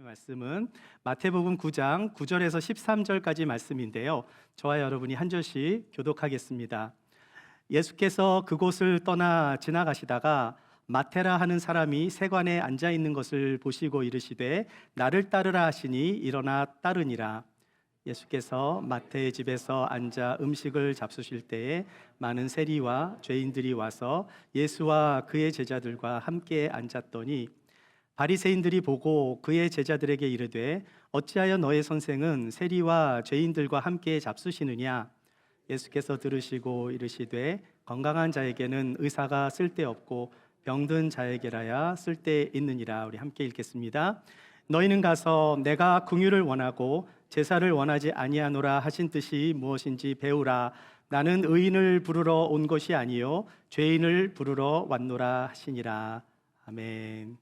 말씀은 마태복음 9장 9절에서 13절까지 말씀인데요. 저와 여러분이 한 절씩 교독하겠습니다. 예수께서 그곳을 떠나 지나가시다가 마테라 하는 사람이 세관에 앉아 있는 것을 보시고 이르시되 나를 따르라 하시니 일어나 따르니라. 예수께서 마태의 집에서 앉아 음식을 잡수실 때에 많은 세리와 죄인들이 와서 예수와 그의 제자들과 함께 앉았더니 바리새인들이 보고 그의 제자들에게 이르되 어찌하여 너의 선생은 세리와 죄인들과 함께 잡수시느냐? 예수께서 들으시고 이르시되 건강한 자에게는 의사가 쓸데없고 병든 자에게라야 쓸데있느니라. 우리 함께 읽겠습니다. 너희는 가서 내가 긍휼을 원하고 제사를 원하지 아니하노라 하신 뜻이 무엇인지 배우라. 나는 의인을 부르러 온 것이 아니요 죄인을 부르러 왔노라 하시니라. 아멘.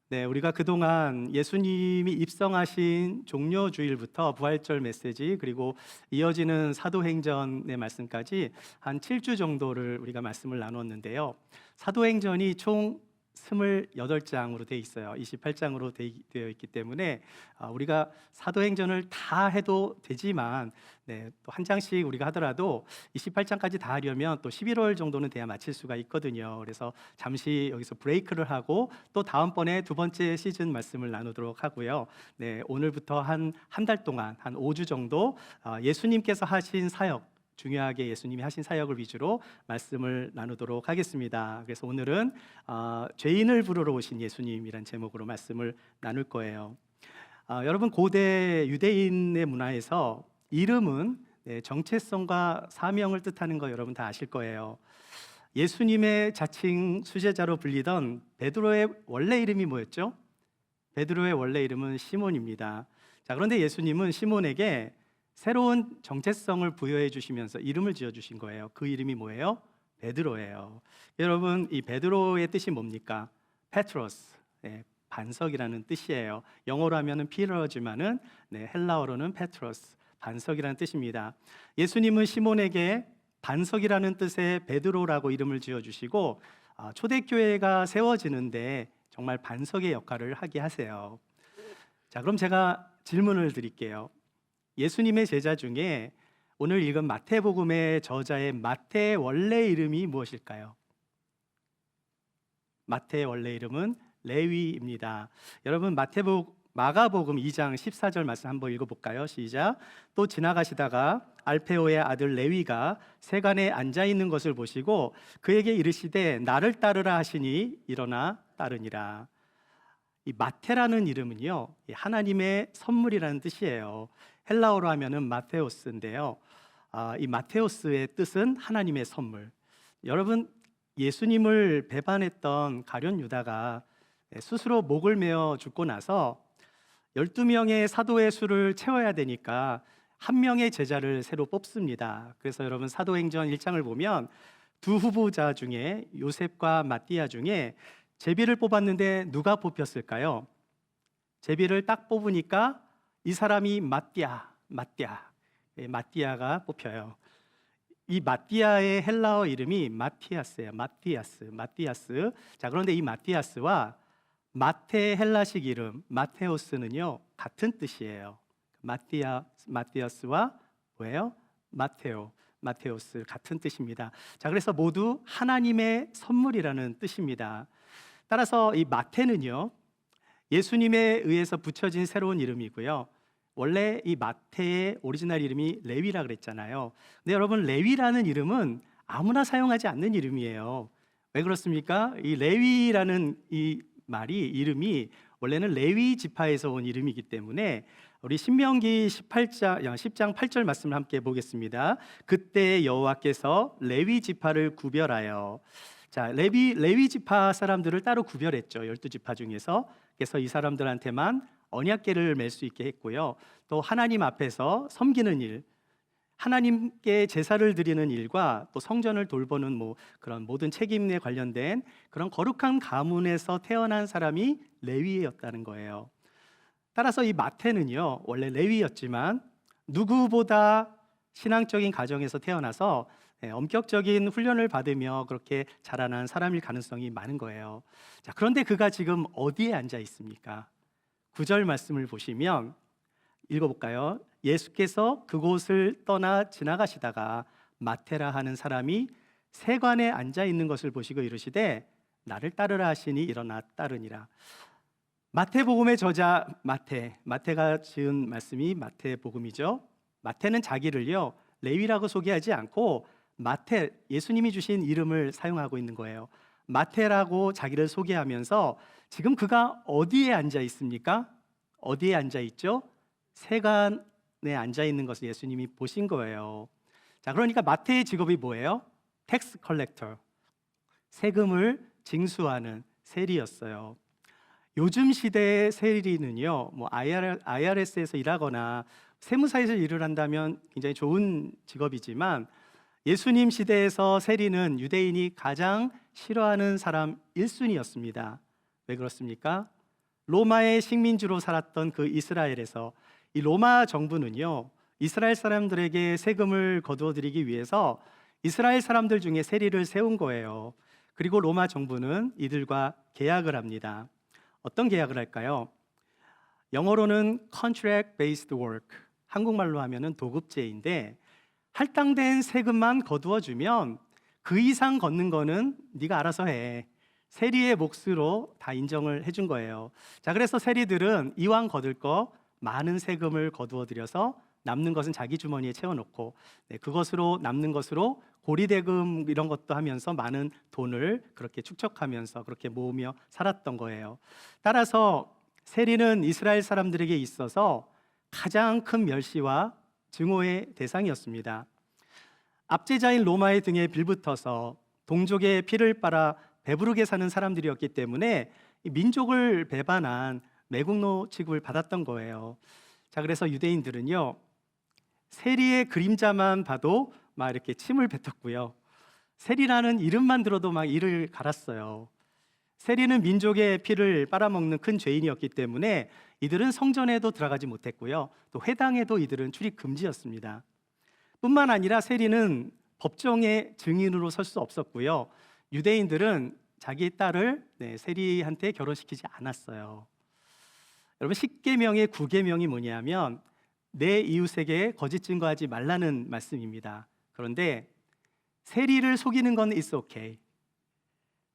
네, 우리가 그동안 예수님이 입성하신 종료주일부터 부활절 메시지 그리고 이어지는 사도행전의 말씀까지 한 7주 정도를 우리가 말씀을 나눴는데요. 사도행전이 총 28장으로 되어 있어요. 28장으로 되어 있기 때문에 우리가 사도행전을 다 해도 되지만 또 한 장씩 우리가 하더라도 28장까지 다 하려면 또 11월 정도는 돼야 마칠 수가 있거든요. 그래서 잠시 여기서 브레이크를 하고 또 다음번에 두 번째 시즌 말씀을 나누도록 하고요. 오늘부터 한 달 동안 한 5주 정도 예수님께서 하신 사역, 중요하게 예수님이 하신 사역을 위주로 말씀을 나누도록 하겠습니다. 그래서 오늘은 죄인을 부르러 오신 예수님이란 제목으로 말씀을 나눌 거예요. 여러분, 고대 유대인의 문화에서 이름은 정체성과 사명을 뜻하는 거 여러분 다 아실 거예요. 예수님의 자칭 수제자로 불리던 베드로의 원래 이름이 뭐였죠? 베드로의 원래 이름은 시몬입니다. 자, 그런데 예수님은 시몬에게 새로운 정체성을 부여해 주시면서 이름을 지어 주신 거예요. 그 이름이 뭐예요? 베드로예요. 여러분, 이 베드로의 뜻이 뭡니까? 페트로스, 반석이라는 뜻이에요. 영어로 하면은 피터지만은 헬라어로는 페트로스, 반석이라는 뜻입니다. 예수님은 시몬에게 반석이라는 뜻의 베드로라고 이름을 지어 주시고 초대교회가 세워지는데 정말 반석의 역할을 하게 하세요. 자, 그럼 제가 질문을 드릴게요. 예수님의 제자 중에 오늘 읽은 마태복음의 저자의 마태의 원래 이름이 무엇일까요? 마태의 원래 이름은 레위입니다. 여러분, 마가복음 2장 14절 말씀 한번 읽어볼까요? 시작. 또 지나가시다가 알페오의 아들 레위가 세관에 앉아 있는 것을 보시고 그에게 이르시되 나를 따르라 하시니 일어나 따르니라. 이 마테라는 이름은요, 하나님의 선물이라는 뜻이에요. 헬라어로 하면은 마테오스인데요. 이 마테오스의 뜻은 하나님의 선물. 여러분, 예수님을 배반했던 가룟 유다가 스스로 목을 메어 죽고 나서 12명의 사도의 수를 채워야 되니까 한 명의 제자를 새로 뽑습니다. 그래서 여러분, 사도행전 1장을 보면 두 후보자 중에 요셉과 마띠아 중에 제비를 뽑았는데 누가 뽑혔을까요? 제비를 딱 뽑으니까 이 사람이 마띠아가 뽑혀요. 이 마띠아의 헬라어 이름이 마티아스예요. 마티아스. 자, 그런데 이 마티아스와 마태 헬라식 이름 마테오스는요 같은 뜻이에요. 마티아스와 뭐예요? 마테오스 같은 뜻입니다. 자, 그래서 모두 하나님의 선물이라는 뜻입니다. 따라서 이 마태는요 예수님에 의해서 붙여진 새로운 이름이고요. 원래 이 마태의 오리지널 이름이 레위라 그랬잖아요. 근데 여러분, 레위라는 이름은 아무나 사용하지 않는 이름이에요. 왜 그렇습니까? 이 레위라는 이 말이 이름이 원래는 레위 지파에서 온 이름이기 때문에 우리 신명기 10장 8절 말씀을 함께 보겠습니다. 그때 여호와께서 레위 지파를 구별하여, 자, 레위 지파 사람들을 따로 구별했죠. 12지파 중에서. 그래서 이 사람들한테만 언약궤를 맬 수 있게 했고요. 또 하나님 앞에서 섬기는 일, 하나님께 제사를 드리는 일과 또 성전을 돌보는 그런 모든 책임에 관련된 그런 거룩한 가문에서 태어난 사람이 레위였다는 거예요. 따라서 이 마태는요 원래 레위였지만 누구보다 신앙적인 가정에서 태어나서 엄격적인 훈련을 받으며 그렇게 자라난 사람일 가능성이 많은 거예요. 자, 그런데 그가 지금 어디에 앉아 있습니까? 9절 말씀을 보시면 읽어볼까요? 예수께서 그곳을 떠나 지나가시다가 마테라 하는 사람이 세관에 앉아 있는 것을 보시고 이르시되 나를 따르라 하시니 일어나 따르니라. 마태복음의 저자 마태가 지은 말씀이 마태복음이죠. 마태는 자기를요 레위라고 소개하지 않고 마태, 예수님이 주신 이름을 사용하고 있는 거예요. 마태라고 자기를 소개하면서 지금 그가 어디에 앉아 있습니까? 어디에 앉아 있죠? 세관에 앉아 있는 것을 예수님이 보신 거예요. 자, 그러니까 마태의 직업이 뭐예요? 텍스 컬렉터, 세금을 징수하는 세리였어요. 요즘 시대의 세리는요, 뭐 IRS에서 일하거나 세무사에서 일을 한다면 굉장히 좋은 직업이지만 예수님 시대에서 세리는 유대인이 가장 싫어하는 사람 1순위였습니다. 왜 그렇습니까? 로마의 식민지로 살았던 그 이스라엘에서 이 로마 정부는요, 이스라엘 사람들에게 세금을 거두어 드리기 위해서 이스라엘 사람들 중에 세리를 세운 거예요. 그리고 로마 정부는 이들과 계약을 합니다. 어떤 계약을 할까요? 영어로는 contract based work, 한국말로 하면은 도급제인데 할당된 세금만 거두어 주면 그 이상 걷는 거는 네가 알아서 해. 세리의 몫으로 다 인정을 해준 거예요. 자, 그래서 세리들은 이왕 거둘 거 많은 세금을 거두어 들여서 남는 것은 자기 주머니에 채워놓고 그것으로 남는 것으로 고리대금 이런 것도 하면서 많은 돈을 그렇게 축적하면서 그렇게 모으며 살았던 거예요. 따라서 세리는 이스라엘 사람들에게 있어서 가장 큰 멸시와 증오의 대상이었습니다. 압제자인 로마의 등에 빌붙어서 동족의 피를 빨아 배부르게 사는 사람들이었기 때문에 민족을 배반한 매국노 취급을 받았던 거예요. 자, 그래서 유대인들은요, 세리의 그림자만 봐도 막 이렇게 침을 뱉었고요. 세리라는 이름만 들어도 막 이를 갈았어요. 세리는 민족의 피를 빨아먹는 큰 죄인이었기 때문에 이들은 성전에도 들어가지 못했고요. 또 회당에도 이들은 출입 금지였습니다. 뿐만 아니라 세리는 법정의 증인으로 설 수 없었고요. 유대인들은 자기 딸을 세리한테 결혼시키지 않았어요. 여러분, 10계명의 9계명이 뭐냐면 내 이웃에게 거짓 증거하지 말라는 말씀입니다. 그런데 세리를 속이는 건 it's okay.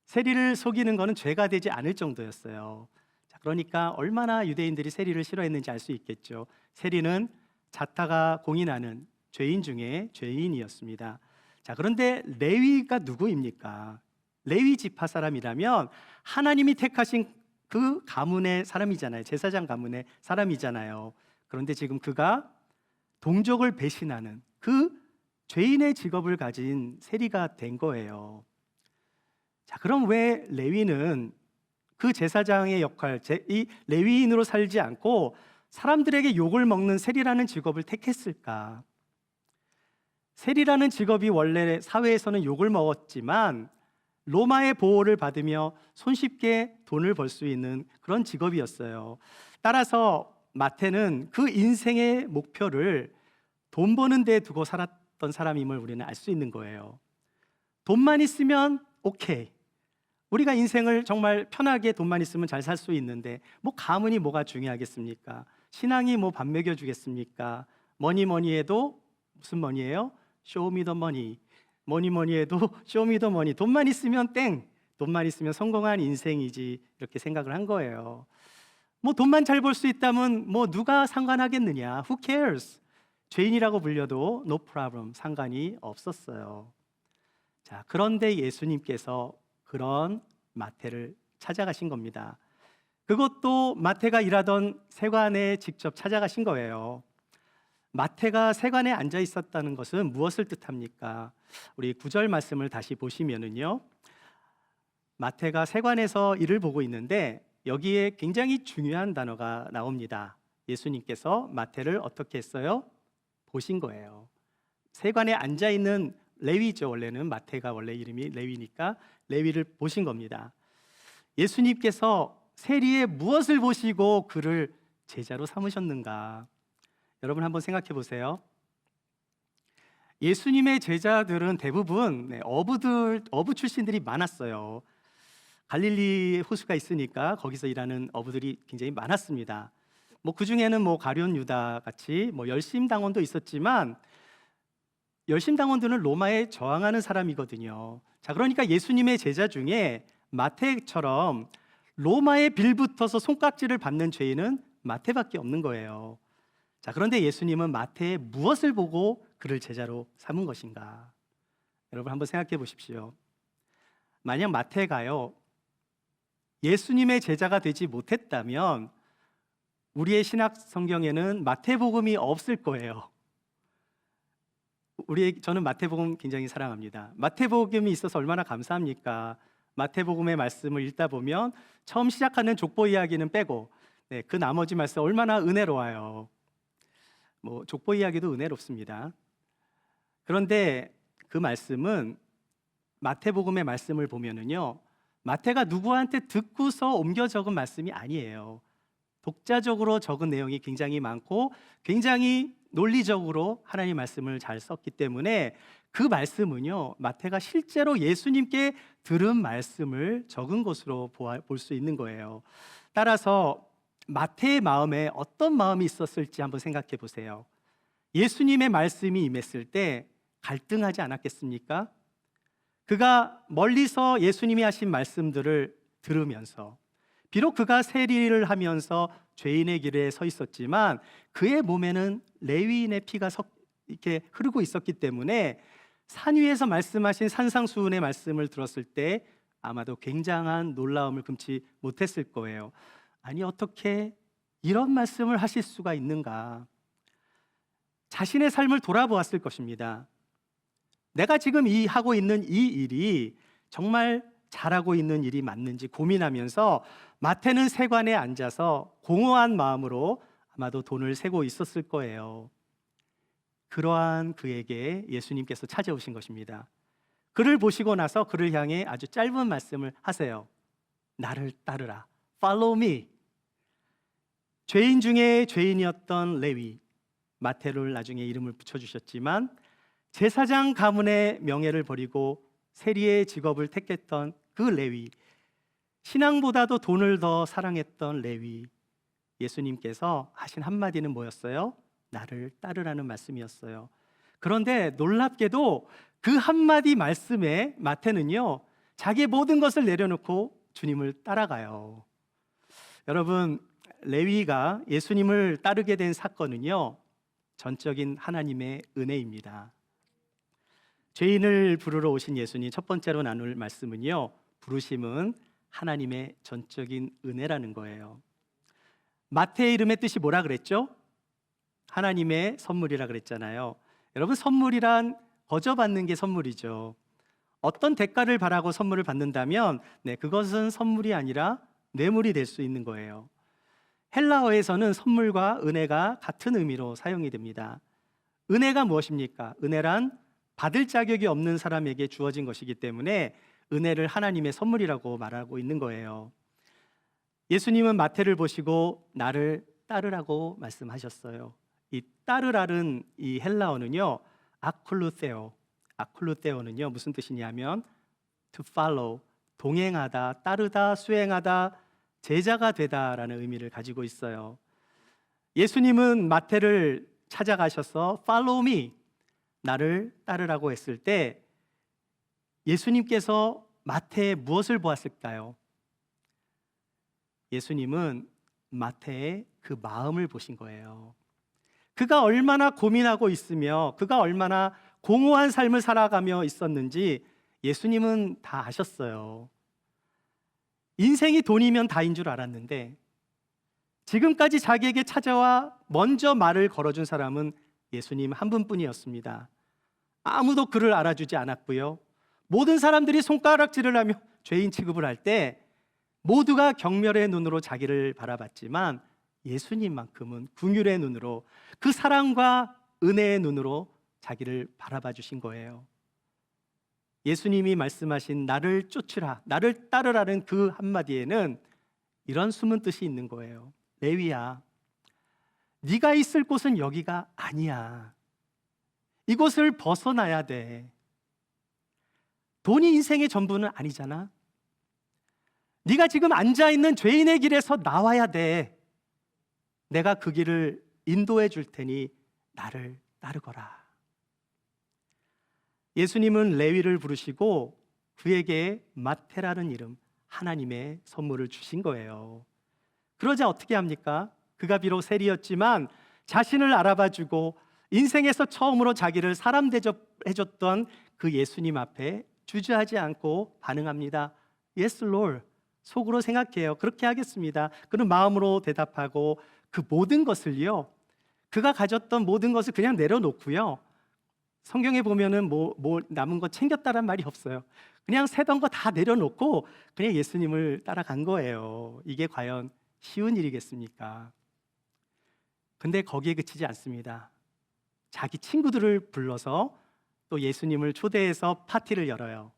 세리를 속이는 것은 죄가 되지 않을 정도였어요. 자, 그러니까 얼마나 유대인들이 세리를 싫어했는지 알 수 있겠죠. 세리는 자타가 공인하는 죄인 중에 죄인이었습니다. 자, 그런데 레위가 누구입니까? 레위 지파 사람이라면 하나님이 택하신 그 가문의 사람이잖아요. 제사장 가문의 사람이잖아요. 그런데 지금 그가 동족을 배신하는 그 죄인의 직업을 가진 세리가 된 거예요. 자, 그럼 왜 레위는 그 제사장의 역할, 이 레위인으로 살지 않고 사람들에게 욕을 먹는 세리라는 직업을 택했을까? 세리라는 직업이 원래 사회에서는 욕을 먹었지만 로마의 보호를 받으며 손쉽게 돈을 벌 수 있는 그런 직업이었어요. 따라서 마태는 그 인생의 목표를 돈 버는 데 두고 살았던 사람임을 우리는 알 수 있는 거예요. 돈만 있으면 오케이. 우리가 인생을 정말 편하게 돈만 있으면 잘 살 수 있는데 뭐 가문이 뭐가 중요하겠습니까? 신앙이 뭐 밥 먹여주겠습니까? 뭐니 해도 무슨 머니예요? Show me the money. 뭐니 해도 Show me the money. 돈만 있으면 땡. 돈만 있으면 성공한 인생이지 이렇게 생각을 한 거예요. 뭐 돈만 잘 벌 수 있다면 뭐 누가 상관하겠느냐? Who cares? 죄인이라고 불려도 no problem. 상관이 없었어요. 자, 그런데 예수님께서 그런 마태를 찾아가신 겁니다. 그것도 마태가 일하던 세관에 직접 찾아가신 거예요. 마태가 세관에 앉아 있었다는 것은 무엇을 뜻합니까? 우리 9절 말씀을 다시 보시면은요, 마태가 세관에서 일을 보고 있는데 여기에 굉장히 중요한 단어가 나옵니다. 예수님께서 마태를 어떻게 했어요? 보신 거예요. 세관에 앉아 있는 레위죠. 원래는 마태가 원래 이름이 레위니까 레위를 보신 겁니다. 예수님께서 세리의 무엇을 보시고 그를 제자로 삼으셨는가? 여러분 한번 생각해 보세요. 예수님의 제자들은 대부분 어부 출신들이 많았어요. 갈릴리 호수가 있으니까 거기서 일하는 어부들이 굉장히 많았습니다. 그 중에는 가룟 유다 같이 열심당원도 있었지만 열심당원들은 로마에 저항하는 사람이거든요. 자, 그러니까 예수님의 제자 중에 마태처럼 로마에 빌붙어서 손깍지를 받는 죄인은 마태밖에 없는 거예요. 자, 그런데 예수님은 마태의 무엇을 보고 그를 제자로 삼은 것인가? 여러분 한번 생각해 보십시오. 만약 마태가요 예수님의 제자가 되지 못했다면 우리의 신학 성경에는 마태복음이 없을 거예요. 저는 마태복음 굉장히 사랑합니다. 마태복음이 있어서 얼마나 감사합니까? 마태복음의 말씀을 읽다 보면 처음 시작하는 족보 이야기는 빼고 그 나머지 말씀 얼마나 은혜로워요. 족보 이야기도 은혜롭습니다. 그런데 그 말씀은 마태복음의 말씀을 보면은요 마태가 누구한테 듣고서 옮겨 적은 말씀이 아니에요. 독자적으로 적은 내용이 굉장히 많고 굉장히 논리적으로 하나님 말씀을 잘 썼기 때문에 그 말씀은요 마태가 실제로 예수님께 들은 말씀을 적은 것으로 볼 수 있는 거예요. 따라서 마태의 마음에 어떤 마음이 있었을지 한번 생각해 보세요. 예수님의 말씀이 임했을 때 갈등하지 않았겠습니까? 그가 멀리서 예수님이 하신 말씀들을 들으면서 비록 그가 세리를 하면서 죄인의 길에 서 있었지만 그의 몸에는 레위인의 피가 이렇게 흐르고 있었기 때문에 산 위에서 말씀하신 산상수훈의 말씀을 들었을 때 아마도 굉장한 놀라움을 금치 못했을 거예요. 아니 어떻게 이런 말씀을 하실 수가 있는가? 자신의 삶을 돌아보았을 것입니다. 내가 지금 하고 있는 이 일이 정말 잘하고 있는 일이 맞는지 고민하면서 마태는 세관에 앉아서 공허한 마음으로 아마도 돈을 세고 있었을 거예요. 그러한 그에게 예수님께서 찾아오신 것입니다. 그를 보시고 나서 그를 향해 아주 짧은 말씀을 하세요. 나를 따르라. Follow me. 죄인 중에 죄인이었던 레위, 마태를 나중에 이름을 붙여주셨지만 제사장 가문의 명예를 버리고 세리의 직업을 택했던 그 레위, 신앙보다도 돈을 더 사랑했던 레위, 예수님께서 하신 한마디는 뭐였어요? 나를 따르라는 말씀이었어요. 그런데 놀랍게도 그 한마디 말씀에 마태는요 자기의 모든 것을 내려놓고 주님을 따라가요. 여러분, 레위가 예수님을 따르게 된 사건은요 전적인 하나님의 은혜입니다. 죄인을 부르러 오신 예수님 첫 번째로 나눌 말씀은요 부르심은 하나님의 전적인 은혜라는 거예요. 마태의 이름의 뜻이 뭐라 그랬죠? 하나님의 선물이라 그랬잖아요. 여러분, 선물이란 거저받는 게 선물이죠. 어떤 대가를 바라고 선물을 받는다면 그것은 선물이 아니라 뇌물이 될 수 있는 거예요. 헬라어에서는 선물과 은혜가 같은 의미로 사용이 됩니다. 은혜가 무엇입니까? 은혜란 받을 자격이 없는 사람에게 주어진 것이기 때문에 은혜를 하나님의 선물이라고 말하고 있는 거예요. 예수님은 마태를 보시고 나를 따르라고 말씀하셨어요. 이 따르라는 이 헬라어는요 아쿨루테오는요 무슨 뜻이냐면 to follow, 동행하다, 따르다, 수행하다, 제자가 되다라는 의미를 가지고 있어요. 예수님은 마태를 찾아가셔서 follow me, 나를 따르라고 했을 때 예수님께서 마태에 무엇을 보았을까요? 예수님은 마태의 그 마음을 보신 거예요. 그가 얼마나 고민하고 있으며 그가 얼마나 공허한 삶을 살아가며 있었는지 예수님은 다 아셨어요. 인생이 돈이면 다인 줄 알았는데 지금까지 자기에게 찾아와 먼저 말을 걸어준 사람은 예수님 한 분뿐이었습니다. 아무도 그를 알아주지 않았고요. 모든 사람들이 손가락질을 하며 죄인 취급을 할 때 모두가 경멸의 눈으로 자기를 바라봤지만 예수님만큼은 긍휼의 눈으로, 그 사랑과 은혜의 눈으로 자기를 바라봐 주신 거예요. 예수님이 말씀하신 나를 쫓으라, 나를 따르라는 그 한마디에는 이런 숨은 뜻이 있는 거예요. 레위야, 네가 있을 곳은 여기가 아니야. 이곳을 벗어나야 돼. 돈이 인생의 전부는 아니잖아. 네가 지금 앉아있는 죄인의 길에서 나와야 돼. 내가 그 길을 인도해 줄 테니 나를 따르거라. 예수님은 레위를 부르시고 그에게 마태라는 이름, 하나님의 선물을 주신 거예요. 그러자 어떻게 합니까? 그가 비록 세리였지만 자신을 알아봐주고 인생에서 처음으로 자기를 사람 대접해줬던 그 예수님 앞에 주저하지 않고 반응합니다. Yes, Lord. 속으로 생각해요. 그렇게 하겠습니다. 그런 마음으로 대답하고 그 모든 것을요, 그가 가졌던 모든 것을 그냥 내려놓고요, 성경에 보면은 뭐 남은 거 챙겼다란 말이 없어요. 그냥 세던 거 다 내려놓고 그냥 예수님을 따라간 거예요. 이게 과연 쉬운 일이겠습니까? 근데 거기에 그치지 않습니다. 자기 친구들을 불러서 또 예수님을 초대해서 파티를 열어요.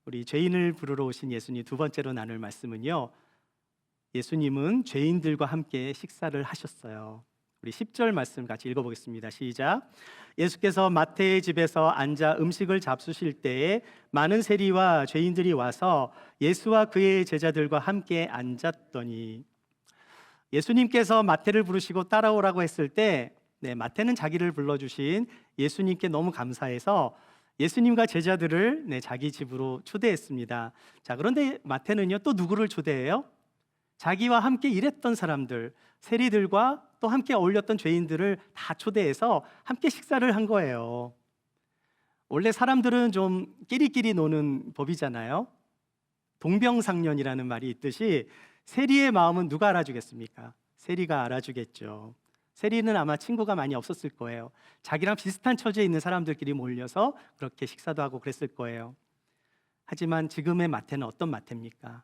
우리 죄인을 부르러 오신 예수님 두 번째로 나눌 말씀은요, 예수님은 죄인들과 함께 식사를 하셨어요. 우리 10절 말씀 같이 읽어보겠습니다. 시작. 예수께서 마태의 집에서 앉아 음식을 잡수실 때에 많은 세리와 죄인들이 와서 예수와 그의 제자들과 함께 앉았더니, 예수님께서 마태를 부르시고 따라오라고 했을 때 마태는 자기를 불러주신 예수님께 너무 감사해서 예수님과 제자들을 자기 집으로 초대했습니다. 자, 그런데 마태는요, 또 누구를 초대해요? 자기와 함께 일했던 사람들, 세리들과 또 함께 어울렸던 죄인들을 다 초대해서 함께 식사를 한 거예요. 원래 사람들은 좀 끼리끼리 노는 법이잖아요. 동병상련이라는 말이 있듯이 세리의 마음은 누가 알아주겠습니까? 세리가 알아주겠죠. 세리는 아마 친구가 많이 없었을 거예요. 자기랑 비슷한 처지에 있는 사람들끼리 몰려서 그렇게 식사도 하고 그랬을 거예요. 하지만 지금의 마태는 어떤 마태입니까?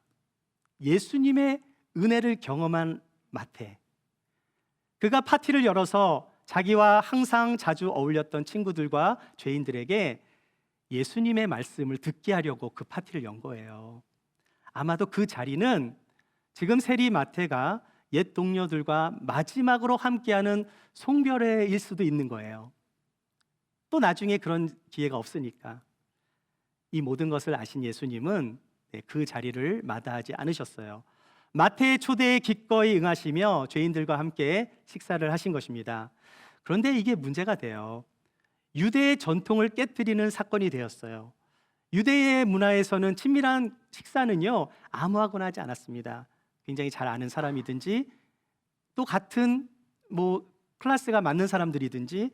예수님의 은혜를 경험한 마태. 그가 파티를 열어서 자기와 항상 자주 어울렸던 친구들과 죄인들에게 예수님의 말씀을 듣게 하려고 그 파티를 연 거예요. 아마도 그 자리는 지금 세리 마태가 옛 동료들과 마지막으로 함께하는 송별회일 수도 있는 거예요. 또 나중에 그런 기회가 없으니까. 이 모든 것을 아신 예수님은 그 자리를 마다하지 않으셨어요. 마태의 초대에 기꺼이 응하시며 죄인들과 함께 식사를 하신 것입니다. 그런데 이게 문제가 돼요. 유대의 전통을 깨뜨리는 사건이 되었어요. 유대의 문화에서는 친밀한 식사는요, 아무하거나 하지 않았습니다. 굉장히 잘 아는 사람이든지 또 같은 클래스가 맞는 사람들이든지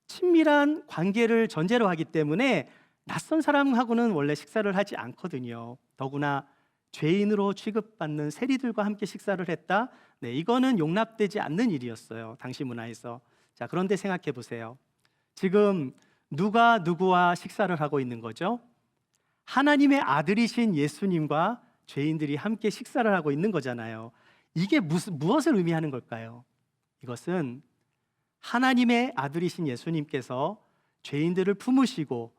친밀한 관계를 전제로 하기 때문에 낯선 사람하고는 원래 식사를 하지 않거든요. 더구나 죄인으로 취급받는 세리들과 함께 식사를 했다? 이거는 용납되지 않는 일이었어요, 당시 문화에서. 자, 그런데 생각해 보세요. 지금 누가 누구와 식사를 하고 있는 거죠? 하나님의 아들이신 예수님과 죄인들이 함께 식사를 하고 있는 거잖아요. 이게 무엇을 의미하는 걸까요? 이것은 하나님의 아들이신 예수님께서 죄인들을 품으시고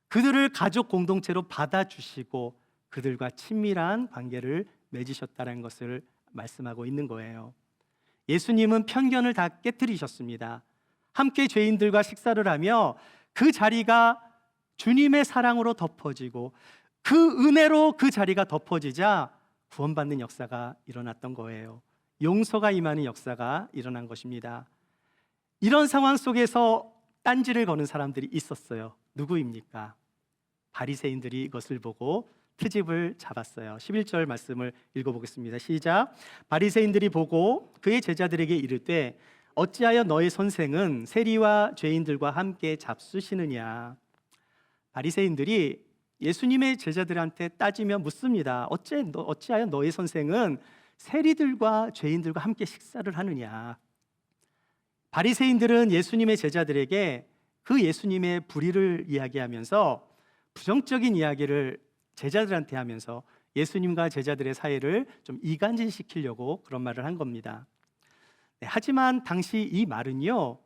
그들을 가족 공동체로 받아주시고 그들과 친밀한 관계를 맺으셨다는 것을 말씀하고 있는 거예요. 예수님은 편견을 다 깨뜨리셨습니다. 함께 죄인들과 식사를 하며 그 자리가 주님의 사랑으로 덮어지고 그 은혜로 그 자리가 덮어지자 구원받는 역사가 일어났던 거예요. 용서가 임하는 역사가 일어난 것입니다. 이런 상황 속에서 딴지를 거는 사람들이 있었어요. 누구입니까? 바리새인들이 이것을 보고 트집을 잡았어요. 11절 말씀을 읽어보겠습니다. 시작. 바리새인들이 보고 그의 제자들에게 이르되 어찌하여 너희 선생은 세리와 죄인들과 함께 잡수시느냐. 바리새인들이 예수님의 제자들한테 따지며 묻습니다. 어찌하여 너희 선생은 세리들과 죄인들과 함께 식사를 하느냐. 바리새인들은 예수님의 제자들에게 그 예수님의 불의를 이야기하면서 부정적인 이야기를 제자들한테 하면서 예수님과 제자들의 사이를 좀 이간질시키려고 그런 말을 한 겁니다. 하지만 당시 이 말은요,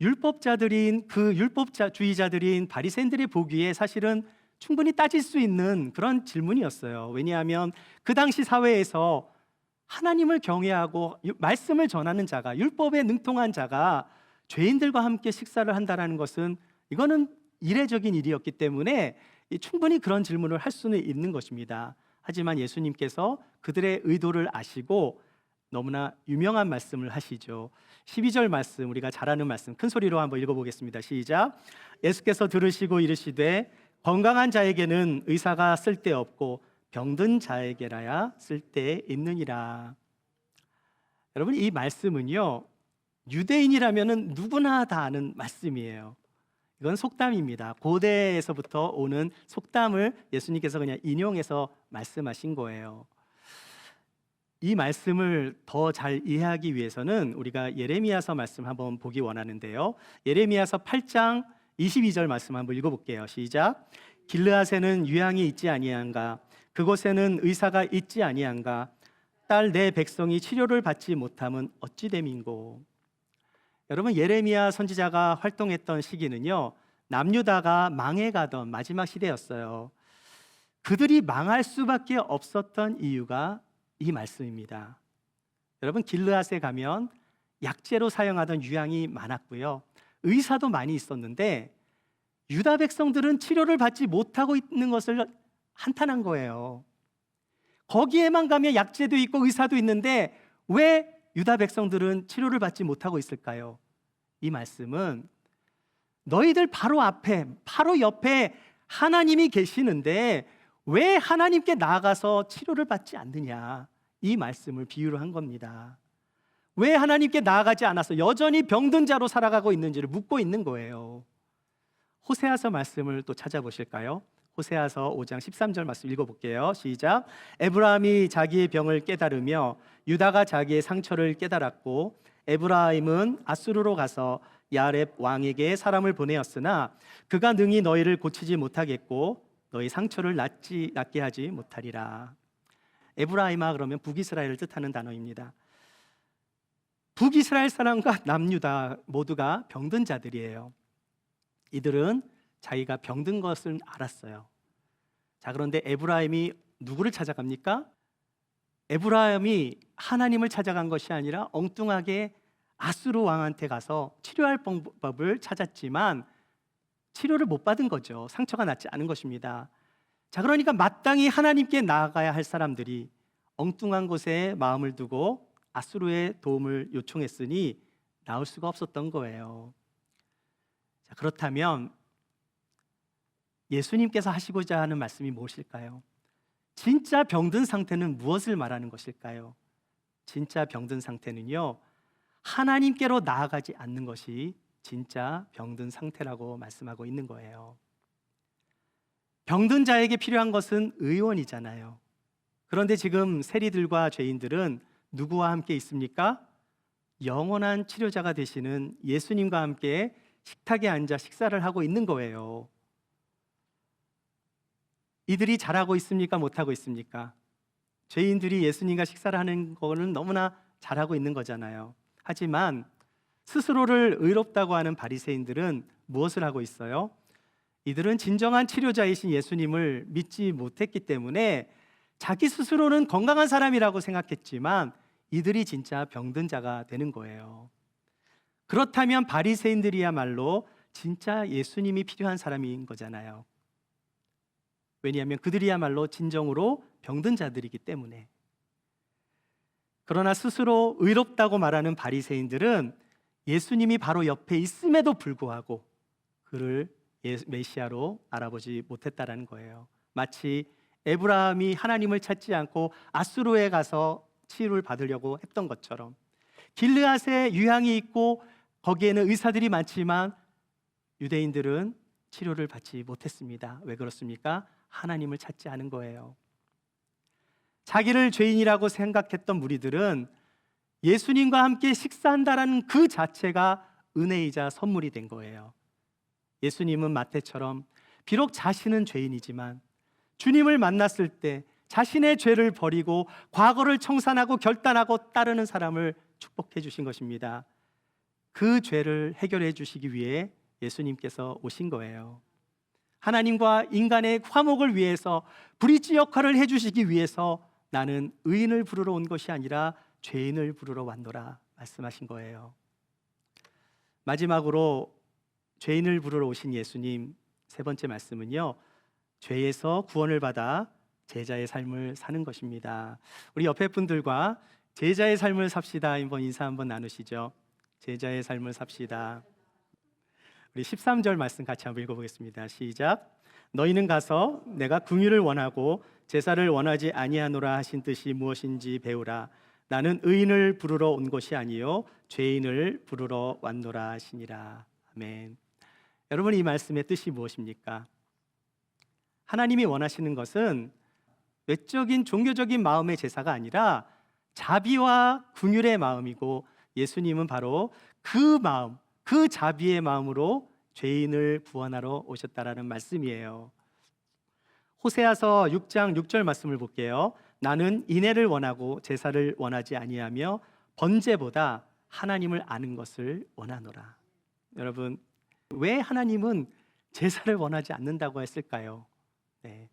율법자들인 그 율법주의자들인 바리새인들이 보기에 사실은 충분히 따질 수 있는 그런 질문이었어요. 왜냐하면 그 당시 사회에서 하나님을 경외하고 말씀을 전하는 자가, 율법에 능통한 자가 죄인들과 함께 식사를 한다는 것은 이거는 이례적인 일이었기 때문에 충분히 그런 질문을 할 수는 있는 것입니다. 하지만 예수님께서 그들의 의도를 아시고 너무나 유명한 말씀을 하시죠. 12절 말씀, 우리가 잘 아는 말씀, 큰 소리로 한번 읽어보겠습니다. 시작. 예수께서 들으시고 이르시되 건강한 자에게는 의사가 쓸데없고 병든 자에게라야 쓸데있느니라. 여러분, 이 말씀은요, 유대인이라면 누구나 다 아는 말씀이에요. 이건 속담입니다. 고대에서부터 오는 속담을 예수님께서 그냥 인용해서 말씀하신 거예요. 이 말씀을 더 잘 이해하기 위해서는 우리가 예레미야서 말씀 한번 보기 원하는데요. 예레미야서 8장 22절 말씀 한번 읽어볼게요. 시작. 길르앗에는 유향이 있지 아니한가? 그곳에는 의사가 있지 아니한가? 딸 내 백성이 치료를 받지 못함은 어찌 됨인고? 여러분, 예레미야 선지자가 활동했던 시기는요, 남유다가 망해가던 마지막 시대였어요. 그들이 망할 수밖에 없었던 이유가 이 말씀입니다. 여러분, 길르앗에 가면 약재로 사용하던 유향이 많았고요, 의사도 많이 있었는데 유다 백성들은 치료를 받지 못하고 있는 것을 한탄한 거예요. 거기에만 가면 약재도 있고 의사도 있는데 왜 유다 백성들은 치료를 받지 못하고 있을까요? 이 말씀은 너희들 바로 앞에, 바로 옆에 하나님이 계시는데 왜 하나님께 나아가서 치료를 받지 않느냐, 이 말씀을 비유로 한 겁니다. 왜 하나님께 나아가지 않아서 여전히 병든 자로 살아가고 있는지를 묻고 있는 거예요. 호세아서 말씀을 또 찾아보실까요? 호세아서 5장 13절 말씀 읽어볼게요. 시작. 에브라임이 자기의 병을 깨달으며 유다가 자기의 상처를 깨달았고 에브라임은 아수르로 가서 야렙 왕에게 사람을 보내었으나 그가 능히 너희를 고치지 못하겠고 너희 상처를 낫게 하지 못하리라. 에브라임아 그러면 북이스라엘을 뜻하는 단어입니다. 북이스라엘 사람과 남유다 모두가 병든 자들이에요. 이들은 자기가 병든 것을 알았어요. 자, 그런데 에브라임이 누구를 찾아갑니까? 에브라임이 하나님을 찾아간 것이 아니라 엉뚱하게 아수르 왕한테 가서 치료할 방법을 찾았지만 치료를 못 받은 거죠. 상처가 낫지 않은 것입니다. 자, 그러니까 마땅히 하나님께 나아가야 할 사람들이 엉뚱한 곳에 마음을 두고 아수르의 도움을 요청했으니 나올 수가 없었던 거예요. 자, 그렇다면 예수님께서 하시고자 하는 말씀이 무엇일까요? 진짜 병든 상태는 무엇을 말하는 것일까요? 진짜 병든 상태는요, 하나님께로 나아가지 않는 것이 진짜 병든 상태라고 말씀하고 있는 거예요. 병든 자에게 필요한 것은 의원이잖아요. 그런데 지금 세리들과 죄인들은 누구와 함께 있습니까? 영원한 치료자가 되시는 예수님과 함께 식탁에 앉아 식사를 하고 있는 거예요. 이들이 잘하고 있습니까? 못하고 있습니까? 죄인들이 예수님과 식사를 하는 거는 너무나 잘하고 있는 거잖아요. 하지만 스스로를 의롭다고 하는 바리새인들은 무엇을 하고 있어요? 이들은 진정한 치료자이신 예수님을 믿지 못했기 때문에 자기 스스로는 건강한 사람이라고 생각했지만 이들이 진짜 병든 자가 되는 거예요. 그렇다면 바리새인들이야말로 진짜 예수님이 필요한 사람인 거잖아요. 왜냐하면 그들이야말로 진정으로 병든 자들이기 때문에. 그러나 스스로 의롭다고 말하는 바리새인들은 예수님이 바로 옆에 있음에도 불구하고 그를 메시아로 알아보지 못했다라는 거예요. 마치 에브라임이 하나님을 찾지 않고 아수르에 가서 치유를 받으려고 했던 것처럼 길르앗에 유향이 있고 거기에는 의사들이 많지만 유대인들은 치료를 받지 못했습니다. 왜 그렇습니까? 하나님을 찾지 않은 거예요. 자기를 죄인이라고 생각했던 무리들은 예수님과 함께 식사한다라는 그 자체가 은혜이자 선물이 된 거예요. 예수님은 마태처럼 비록 자신은 죄인이지만 주님을 만났을 때 자신의 죄를 버리고 과거를 청산하고 결단하고 따르는 사람을 축복해 주신 것입니다. 그 죄를 해결해 주시기 위해 예수님께서 오신 거예요. 하나님과 인간의 화목을 위해서 브릿지 역할을 해주시기 위해서 나는 의인을 부르러 온 것이 아니라 죄인을 부르러 왔노라 말씀하신 거예요. 마지막으로 죄인을 부르러 오신 예수님 세 번째 말씀은요, 죄에서 구원을 받아 제자의 삶을 사는 것입니다. 우리 옆에 분들과 제자의 삶을 삽시다. 한번 인사 한번 나누시죠. 제자의 삶을 삽시다. 우리 13절 말씀 같이 한번 읽어보겠습니다. 시작. 너희는 가서 내가 긍휼을 원하고 제사를 원하지 아니하노라 하신 뜻이 무엇인지 배우라. 나는 의인을 부르러 온 것이 아니요 죄인을 부르러 왔노라 하시니라. 아멘. 여러분, 이 말씀의 뜻이 무엇입니까? 하나님이 원하시는 것은 외적인 종교적인 마음의 제사가 아니라 자비와 긍휼의 마음이고, 예수님은 바로 그 마음, 그 자비의 마음으로 죄인을 구원하러 오셨다라는 말씀이에요. 호세아서 6장 6절 말씀을 볼게요. 나는 인애를 원하고 제사를 원하지 아니하며 번제보다 하나님을 아는 것을 원하노라. 여러분, 왜 하나님은 제사를 원하지 않는다고 했을까요? 네.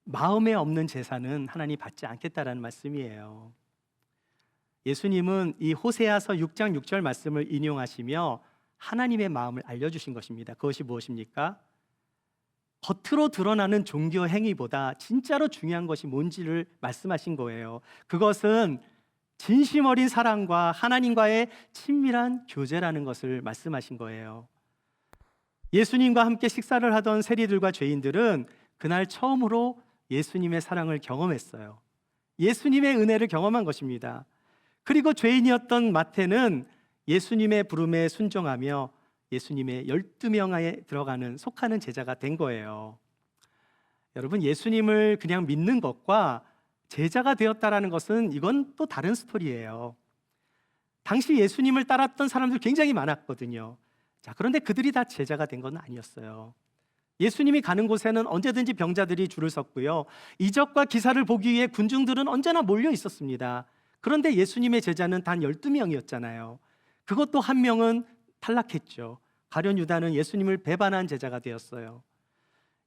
마음에 없는 제사는 하나님 받지 않겠다라는 말씀이에요. 예수님은 이 호세아서 6장 6절 말씀을 인용하시며 하나님의 마음을 알려주신 것입니다. 그것이 무엇입니까? 겉으로 드러나는 종교 행위보다 진짜로 중요한 것이 뭔지를 말씀하신 거예요. 그것은 진심 어린 사랑과 하나님과의 친밀한 교제라는 것을 말씀하신 거예요. 예수님과 함께 식사를 하던 세리들과 죄인들은 그날 처음으로 예수님의 사랑을 경험했어요. 예수님의 은혜를 경험한 것입니다. 그리고 죄인이었던 마태는 예수님의 부름에 순종하며 예수님의 12명에 들어가는 속하는 제자가 된 거예요. 여러분, 예수님을 그냥 믿는 것과 제자가 되었다라는 것은 이건 또 다른 스토리예요. 당시 예수님을 따랐던 사람들 굉장히 많았거든요. 자, 그런데 그들이 다 제자가 된 건 아니었어요. 예수님이 가는 곳에는 언제든지 병자들이 줄을 섰고요, 이적과 기사를 보기 위해 군중들은 언제나 몰려 있었습니다. 그런데 예수님의 제자는 단 12명이었잖아요. 그것도 한 명은 탈락했죠. 가룟 유다는 예수님을 배반한 제자가 되었어요.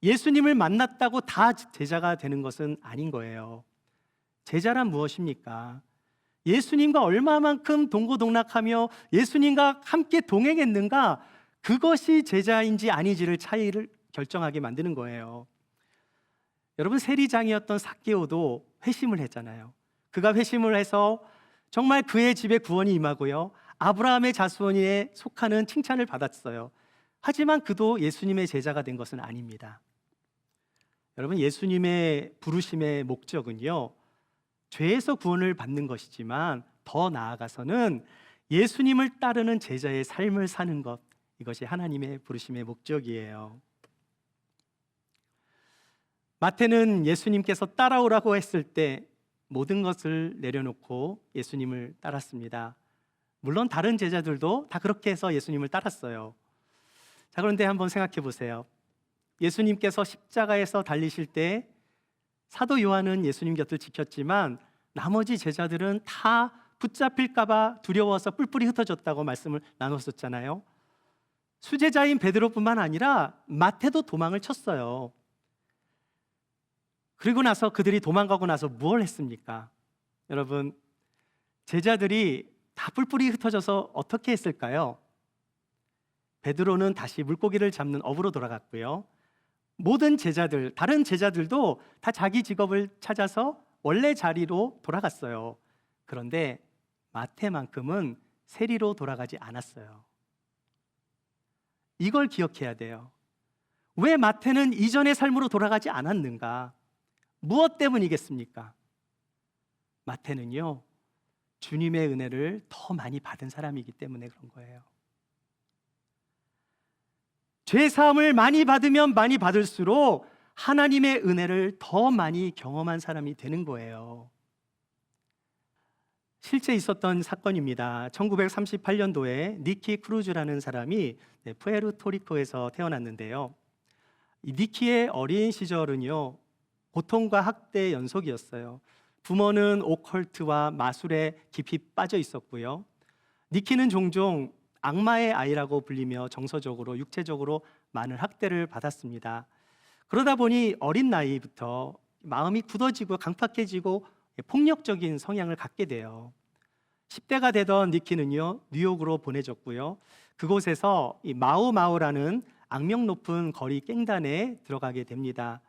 예수님을 만났다고 다 제자가 되는 것은 아닌 거예요. 제자란 무엇입니까? 예수님과 얼마만큼 동고동락하며 예수님과 함께 동행했는가, 그것이 제자인지 아니지를 차이를 결정하게 만드는 거예요. 여러분, 세리장이었던 삭개오도 회심을 했잖아요. 그가 회심을 해서 정말 그의 집에 구원이 임하고요, 아브라함의 자손에 속하는 칭찬을 받았어요. 하지만 그도 예수님의 제자가 된 것은 아닙니다. 여러분, 예수님의 부르심의 목적은요, 죄에서 구원을 받는 것이지만 더 나아가서는 예수님을 따르는 제자의 삶을 사는 것, 이것이 하나님의 부르심의 목적이에요. 마태는 예수님께서 따라오라고 했을 때 모든 것을 내려놓고 예수님을 따랐습니다. 물론 다른 제자들도 다 그렇게 해서 예수님을 따랐어요. 자, 그런데 한번 생각해 보세요. 예수님께서 십자가에서 달리실 때 사도 요한은 예수님 곁을 지켰지만 나머지 제자들은 다 붙잡힐까 봐 두려워서 뿔뿔이 흩어졌다고 말씀을 나눴었잖아요. 수제자인 베드로뿐만 아니라 마태도 도망을 쳤어요. 그리고 나서 그들이 도망가고 나서 무엇을 했습니까? 여러분, 제자들이 다 뿔뿔이 흩어져서 어떻게 했을까요? 베드로는 다시 물고기를 잡는 업으로 돌아갔고요, 모든 제자들, 다른 제자들도 다 자기 직업을 찾아서 원래 자리로 돌아갔어요. 그런데 마태만큼은 세리로 돌아가지 않았어요. 이걸 기억해야 돼요. 왜 마태는 이전의 삶으로 돌아가지 않았는가? 무엇 때문이겠습니까? 마태는요, 주님의 은혜를 더 많이 받은 사람이기 때문에 그런 거예요. 죄 사함을 많이 받으면 많이 받을수록 하나님의 은혜를 더 많이 경험한 사람이 되는 거예요. 실제 있었던 사건입니다. 1938년도에 니키 크루즈라는 사람이 푸에르토리코에서 태어났는데요, 이 니키의 어린 시절은요, 고통과 학대의 연속이었어요. 부모는 오컬트와 마술에 깊이 빠져 있었고요, 니키는 종종 악마의 아이라고 불리며 정서적으로 육체적으로 많은 학대를 받았습니다. 그러다 보니 어린 나이부터 마음이 굳어지고 강팍해지고 폭력적인 성향을 갖게 돼요. 10대가 되던 니키는요, 뉴욕으로 보내졌고요, 그곳에서 이 마오마오라는 악명 높은 거리 갱단에 들어가게 됩니다.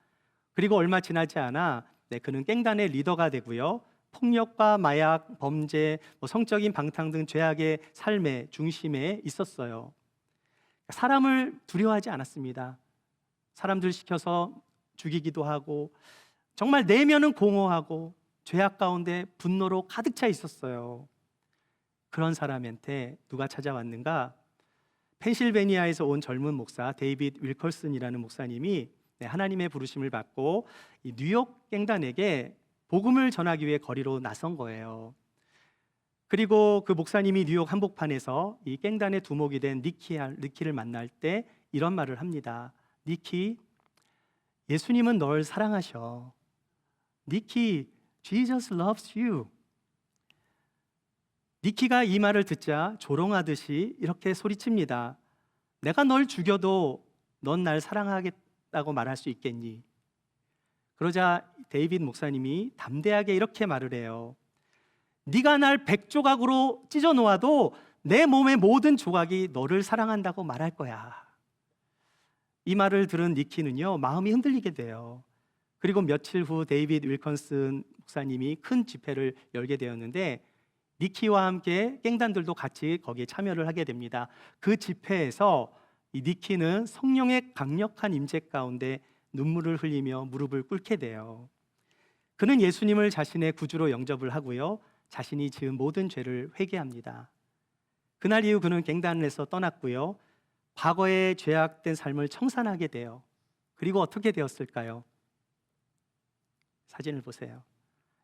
그리고 얼마 지나지 않아 그는 갱단의 리더가 되고요. 폭력과 마약, 범죄, 성적인 방탕 등 죄악의 삶의 중심에 있었어요. 사람을 두려워하지 않았습니다. 사람들 시켜서 죽이기도 하고 정말 내면은 공허하고 죄악 가운데 분노로 가득 차 있었어요. 그런 사람한테 누가 찾아왔는가? 펜실베니아에서 온 젊은 목사 데이빗 윌컬슨이라는 목사님이 하나님의 부르심을 받고 이 뉴욕 갱단에게 복음을 전하기 위해 거리로 나선 거예요. 그리고 그 목사님이 뉴욕 한복판에서 이 갱단의 두목이 된 니키를 만날 때 이런 말을 합니다. 니키, 예수님은 널 사랑하셔. 니키, Jesus loves you. 니키가 이 말을 듣자 조롱하듯이 이렇게 소리칩니다. 내가 널 죽여도 넌 날 사랑하겠다고 말할 수 있겠니? 그러자 데이빗 목사님이 담대하게 이렇게 말을 해요. 네가 날 100조각으로 찢어 놓아도 내 몸의 모든 조각이 너를 사랑한다고 말할 거야. 이 말을 들은 니키는요, 마음이 흔들리게 돼요. 그리고 며칠 후 데이빗 윌컨슨 목사님이 큰 집회를 열게 되었는데 니키와 함께 갱단들도 같이 거기에 참여를 하게 됩니다. 그 집회에서 이 니키는 성령의 강력한 임재 가운데 눈물을 흘리며 무릎을 꿇게 돼요. 그는 예수님을 자신의 구주로 영접을 하고요, 자신이 지은 모든 죄를 회개합니다. 그날 이후 그는 갱단에서 떠났고요, 과거의 죄악된 삶을 청산하게 돼요. 그리고 어떻게 되었을까요? 사진을 보세요.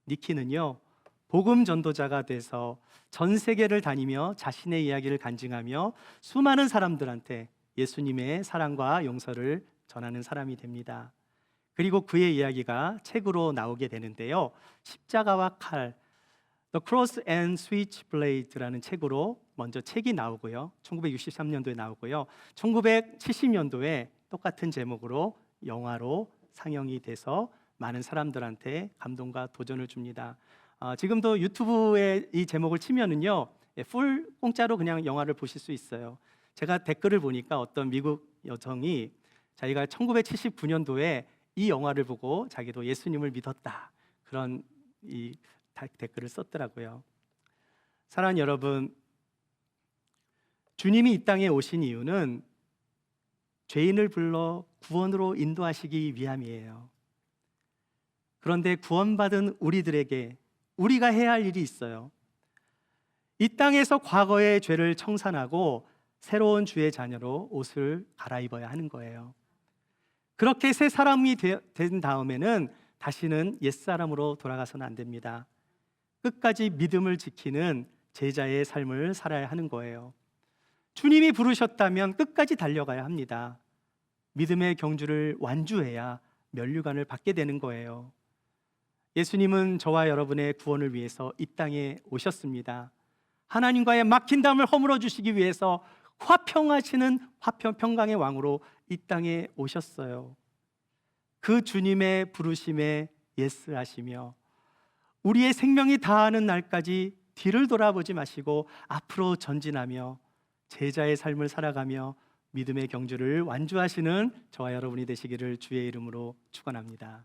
니키는요, 복음 전도자가 돼서 전 세계를 다니며 자신의 이야기를 간증하며 수많은 사람들한테 예수님의 사랑과 용서를 전하는 사람이 됩니다. 그리고 그의 이야기가 책으로 나오게 되는데요, 십자가와 칼, The Cross and Switchblade라는 책으로 먼저 책이 나오고요, 1963년도에 나오고요, 1970년도에 똑같은 제목으로 영화로 상영이 돼서 많은 사람들한테 감동과 도전을 줍니다. 지금도 유튜브에 이 제목을 치면은요, 풀 공짜로 그냥 영화를 보실 수 있어요. 제가 댓글을 보니까 어떤 미국 여성이 자기가 1979년도에 이 영화를 보고 자기도 예수님을 믿었다, 그런 이 댓글을 썼더라고요. 사랑하는 여러분, 주님이 이 땅에 오신 이유는 죄인을 불러 구원으로 인도하시기 위함이에요. 그런데 구원받은 우리들에게 우리가 해야 할 일이 있어요. 이 땅에서 과거의 죄를 청산하고 새로운 주의 자녀로 옷을 갈아입어야 하는 거예요. 그렇게 새 사람이 된 다음에는 다시는 옛사람으로 돌아가서는 안 됩니다. 끝까지 믿음을 지키는 제자의 삶을 살아야 하는 거예요. 주님이 부르셨다면 끝까지 달려가야 합니다. 믿음의 경주를 완주해야 면류관을 받게 되는 거예요. 예수님은 저와 여러분의 구원을 위해서 이 땅에 오셨습니다. 하나님과의 막힌 담을 허물어 주시기 위해서 화평하시는 평강의 왕으로 이 땅에 오셨어요. 그 주님의 부르심에 예스하시며 우리의 생명이 다하는 날까지 뒤를 돌아보지 마시고 앞으로 전진하며 제자의 삶을 살아가며 믿음의 경주를 완주하시는 저와 여러분이 되시기를 주의 이름으로 축원합니다.